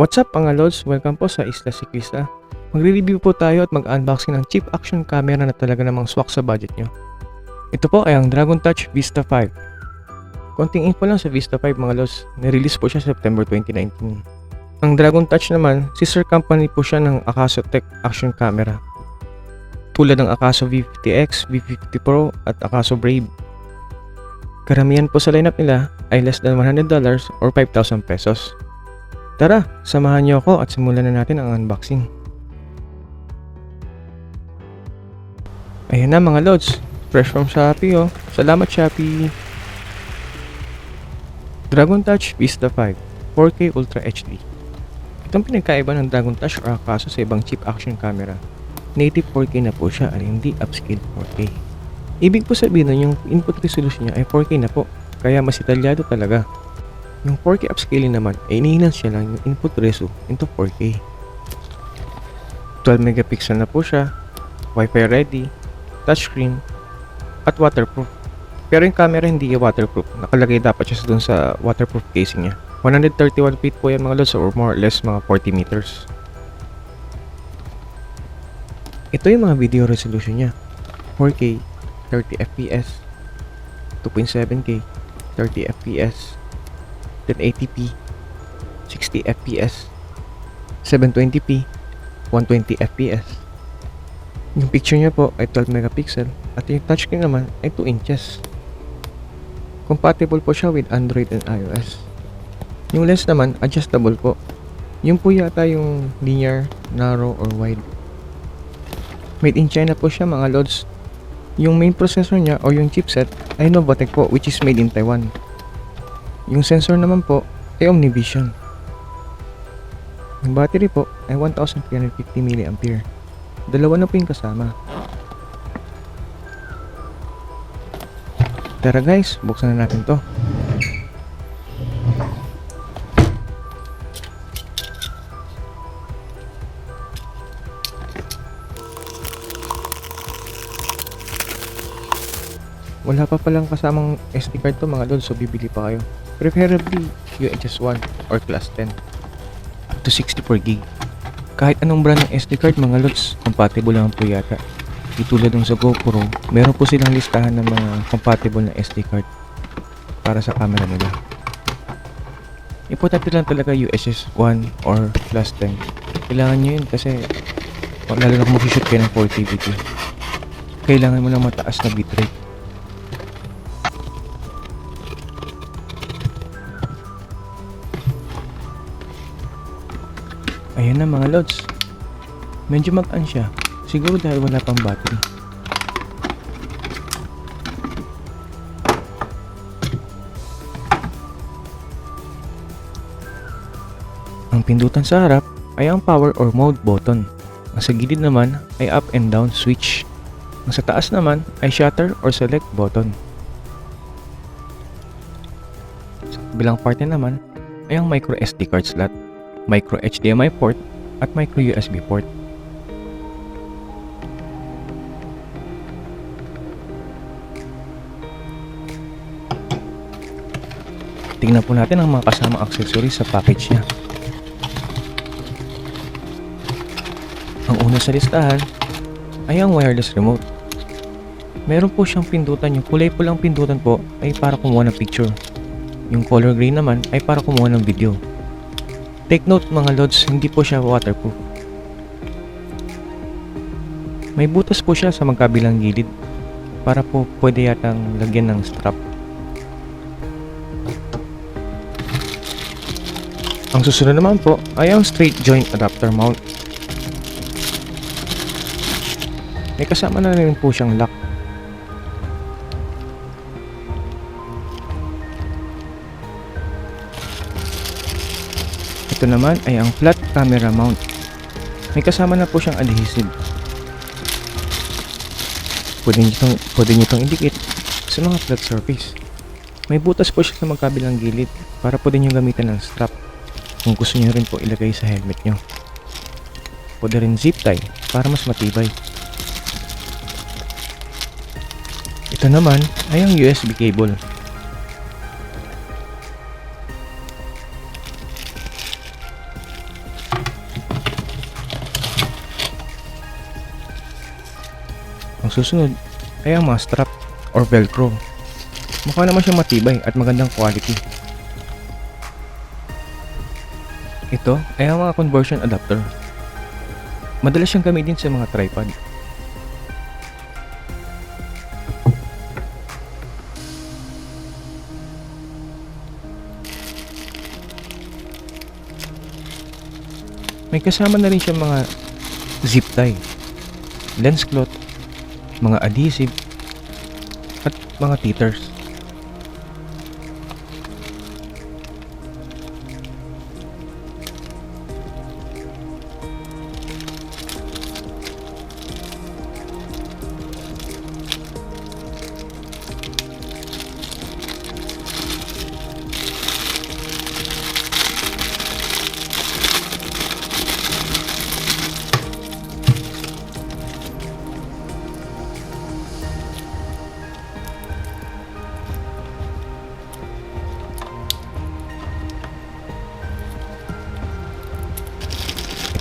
What's up mga lods? Welcome po sa Isla Siklista. Magre-review po tayo at mag-unboxing ng cheap action camera na talaga namang swak sa budget nyo. Ito po ay ang Dragon Touch Vista 5. Konting info lang sa Vista 5 mga lods. Nirelease po siya September 2019. Ang Dragon Touch naman, sister company po siya ng Akaso Tech action camera. Tulad ng Akaso V50X, V50 Pro at Akaso Brave. Karamihan po sa lineup nila ay less than $100 or 5,000 pesos. Tara, samahan niyo ako at simulan na natin ang unboxing. Ayan na mga lods, fresh from Shopee oh. Salamat Shopee! Dragon Touch Vista 5 4K Ultra HD. Itong pinagkaiba ng Dragon Touch or Akaso sa ibang cheap action camera. Native 4K na po siya at hindi upscale 4K. Ibig po sabihin nun yung input resolution niya ay 4K na po, kaya mas detalyado talaga. Yung 4K upscaling naman ay inihinan siya lang yung input reso into 4K. 12 megapixel na po siya, Wi-Fi ready, touchscreen, at waterproof. Pero yung camera hindi waterproof, nakalagay dapat siya dun sa waterproof casing niya. 131 feet po yan mga lods or more or less mga 40 meters. Ito yung mga video resolution niya. 4K, 30 fps, 2.7K, 30 fps, 1080p, 60 fps, 720p, 120 fps. Yung picture niya po ay 12 megapixel at yung touchscreen naman ay 2 inches. Compatible po siya with Android and iOS. Yung lens naman adjustable po. Yung po yata yung linear, narrow, or wide. Made in China po siya mga lods. Yung main processor niya o yung chipset ay Novatec po which is made in Taiwan. Yung sensor naman po ay Omnivision. Yung battery po ay 1350 mAh. Dalawa na po yung kasama. Tara guys, buksan na natin to. Wala pa palang kasamang SD card to mga lods, so bibili pa kayo. Preferably UHS 1 or class 10 up to 64GB. Kahit anong brand ng SD card mga lods, compatible lang po yata. Di tulad ng sa GoPro, meron po silang listahan ng mga compatible na SD card para sa camera nila. Importante lang talaga UHS 1 or class 10. Kailangan nyo yun kasi lalo na kung mag-shoot kayo ng 4K video, kailangan mo ng mataas na bitrate. Ayan na mga lods. Medyo mag-an siya. Siguro dahil wala pang battery. Ang pindutan sa harap ay ang power or mode button. Ang sa gilid naman ay up and down switch. Ang sa taas naman ay shutter or select button. Sa kabilang parte naman ay ang micro SD card slot, micro HDMI port at micro USB port. Tingnan po natin ang mga kasamang accessories sa package niya. Ang una sa listahan ay ang wireless remote. Meron po siyang pindutan, yung kulay pulang pindutan po ay para kumuha ng picture. Yung color green naman ay para kumuha ng video. Take note mga lods, hindi po siya waterproof. May butas po siya sa magkabilang gilid para po pwede yatang lagyan ng strap. Ang susunod naman po ay ang straight joint adapter mount. May kasama na rin po siyang lock. Ito naman ay ang flat camera mount. May kasama na po siyang adhesive. Pwede nyo itong idikit sa mga flat surface. May butas po siya sa magkabilang gilid para pwede nyo gamitan ng strap kung gusto nyo rin po ilagay sa helmet nyo. Pwede rin zip tie para mas matibay. Ito naman ay ang USB cable. Ang susunod ay ang mga strap or velcro. Mukha naman siyang matibay at magandang quality. Ito ay ang mga conversion adapter. Madalas siyang gamitin sa mga tripod. May kasama na rin siyang mga zip tie, lens cloth, mga adhesive, at mga tethers.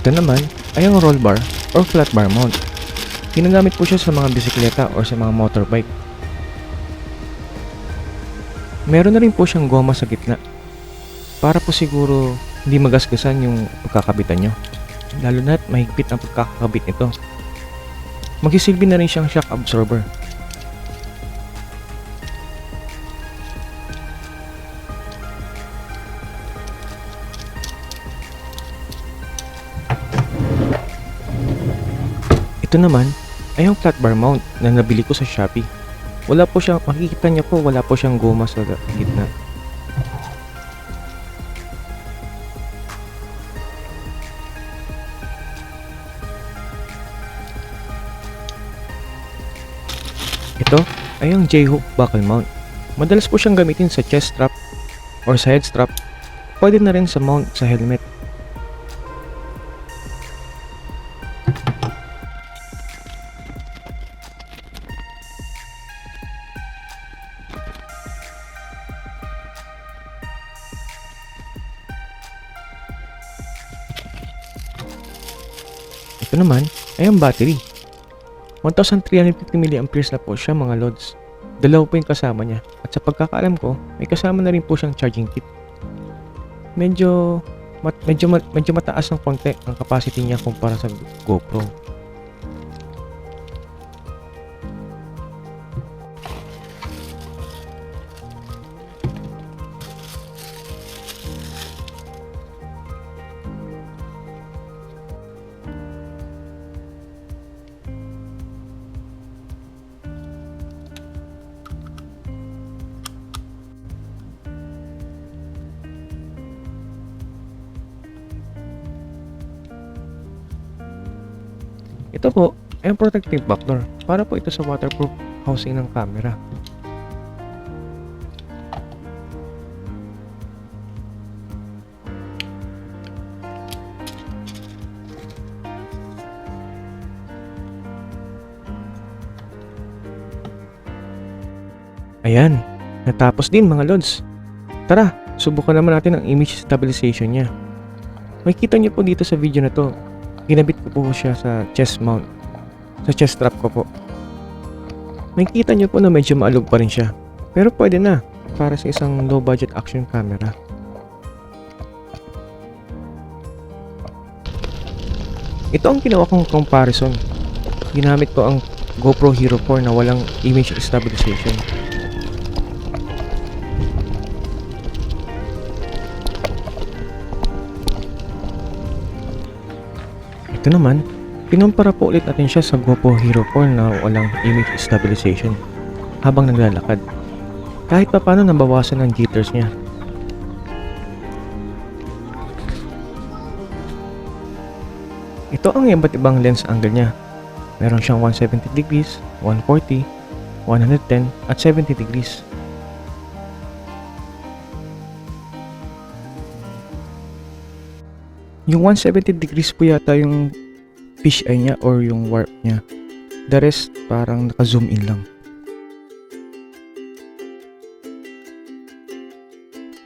Ito naman ay ang roll bar or flat bar mount. Ginagamit po siya sa mga bisikleta or sa mga motorbike. Meron na rin po siyang goma sa gitna para po siguro hindi magasgasan yung pagkakabitan nyo. Lalo na't mahigpit ang pagkakakabit nito. Magsisilbi na rin siyang shock absorber. Ito naman ay ang flat bar mount na nabili ko sa Shopee. Wala po siyang, makikita niyo po, wala po siyang goma sa gitna. Ito ay ang J-hook buckle mount. Madalas po siyang gamitin sa chest strap or sa head strap. Pwede na rin sa mount sa helmet. Ito naman ay ang battery. 1350 mAh na po siya mga lods. Dalawa po yung kasama niya. At sa pagkakaalam ko, may kasama na rin po siyang charging kit. Medyo mataas ng konti ang capacity niya kumpara sa GoPro. Ito po ay ang protective backdoor para po ito sa waterproof housing ng camera. Ayan, natapos din mga lods. Tara, subukan naman natin ang image stabilization niya. Makikita niyo po dito sa video na to, ginabit ko po siya sa chest mount, sa chest strap ko po. Makikita niyo po na medyo maalog pa rin siya, pero pwede na para sa isang low budget action camera. Ito ang ginawa kong comparison. Ginamit ko ang GoPro Hero 4 na walang image stabilization. Ito naman, pinumpara po ulit natin siya sa GoPro Hero 4 na walang image stabilization habang naglalakad. Kahit pa paano nabawasan ang jitters niya. Ito ang iba't ibang lens angle niya. Meron siyang 170 degrees, 140, 110 at 70 degrees. Yung 170 degrees po yata yung fish eye niya or yung warp niya. The rest parang naka-zoom in lang.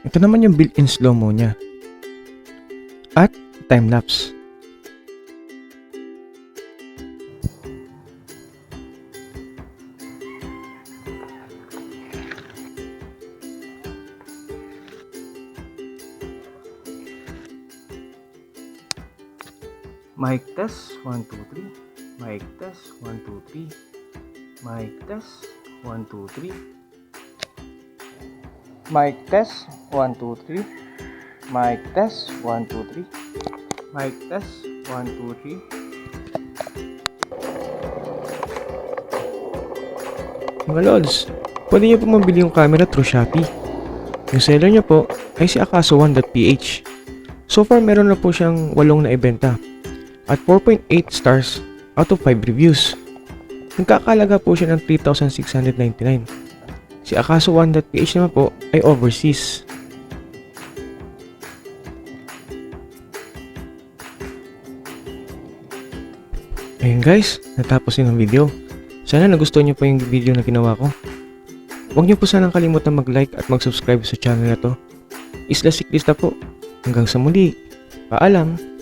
Ito naman yung built-in slow-mo niya. At time-lapse. Mic test 1 2 3. Mic test 1 2 3. Mic test 1 2 3. Mic test 1 2 3. Mic test 1 2 3. Mic test 1 2 3. Mga lods, pwede nyo po mabili yung camera through Shopee. Yung seller nyo po ay si akaso1.ph. So far meron na po siyang 8 na ibenta at 4.8 stars out of 5 reviews. Nagkakalaga po siya ng 3,699. Si akaso1.ph naman po ay overseas. Ayun guys, natapos din ang video. Sana nagustuhan niyo po yung video na ginawa ko. Huwag niyo po sanang kalimutan mag-like at mag-subscribe sa channel na to. Isla Siklista po. Hanggang sa muli. Paalam!